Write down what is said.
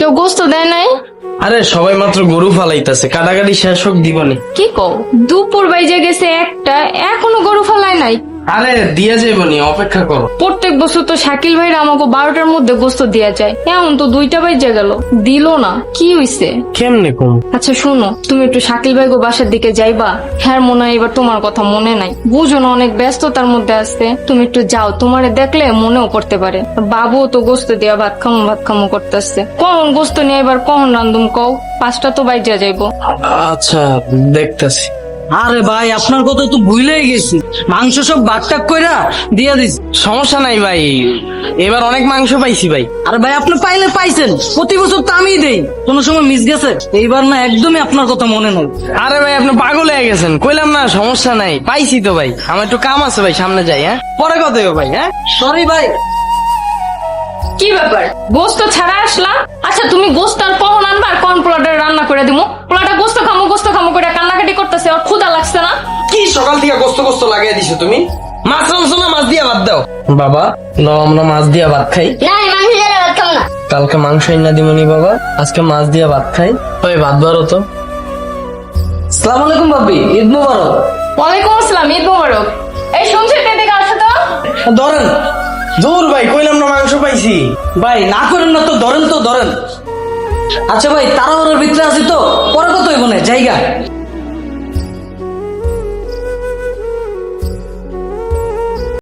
কেউ গোস্ত দেয় নাই? আরে সবাই মাত্র গরু ফালাইতেছে, কাটাকাটি শেষ হোক দিবনি। কি কও, দুপুর বাইজে গেছে একটা, এখনো গরু ফালায় নাই? আরে দিয়া যাবনি, অপেক্ষা করো। প্রত্যেক বছর তো শাকিল ভাইরা আমাকে 12টার মধ্যে গোস্ত দেয়া যায়, এমন তো 2টা বাইজে গেল, দিলো না, কি হইছে? কেমনে কম? আচ্ছা শোনো, তুমি একটু শাকিল ভাই গো বাসার দিকে যাইবা। হ্যাঁ মনে হয় এবার তোমার কথা মনে নাই, বুঝো না অনেক ব্যস্ততার মধ্যে আছে, তুমি একটু যাও, তোমারে দেখলে মনেও করতে পারে। বাবুও তো গোস্ত দিয়া ভাত খামো করতেছে, কখন গোস্ত নিয়ে এবার কখন রান্ধুম কও? 5টা তো বাইজা যাইবো। আচ্ছা দেখতাছি। আরে ভাই আপনার কথা তো ভুলেই গেছি, মাংস সব বাটটাক কইরা দিয়া দিস। সমস্যা নাই ভাই, এবার অনেক মাংস পাইছি ভাই। আরে ভাই আপনি পাইলে পাইছেন, প্রতি বছর তো আমিই দেই, কোনো সময় মিস গেছে? এইবার না একদমই আপনার কথা মনে নয়। আরে ভাই আপনি পাগল হয়ে গেছেন, কইলাম না সমস্যা নাই, পাইছি তো ভাই। আমার একটু কাম আছে ভাই, সামনে যাই। হ্যাঁ পরে কথা হবে ভাই। হ্যাঁ সরি ভাই। কি ব্যাপার, গোস্ত ছাড়া আসলা? আচ্ছা তুমি গোস্ত আর কখন আনবা আর কোন পোলাটা রান্না করে দিমু? পোলাটা গোস্ত খামো করে কান্নাকাটি করতেছে, আর ক্ষুধা লাগছে না? কি সকাল থেকে গোস্ত গোস্ত লাগাই দিছো তুমি? মাছ রাঁধছো না, মাছ দিয়া ভাত দাও। বাবা নাও, আমরা মাছ দিয়া ভাত খাই। না আমি মাংস দিয়ে ভাত খাবো না। কালকে মাংস না দিমনি বাবা, আজকে মাছ দিয়া ভাত খাই। ওই ভাত বারো তো। আসসালামু আলাইকুম ভাবি, ঈদ মোবারক। ওয়ালাইকুম আসসালাম, ঈদ মোবারক। এই শুনছি এদিকে আসো তো। ধরেন। দূর ভাই, কইলাম না মাংস পাইছি। ভাই না করেন না তো, ধরেন তো ধরেন। আচ্ছা ভাই তাড়াহুড়োর ভিতরে আছি তো, পরে কত হইব না জায়গা।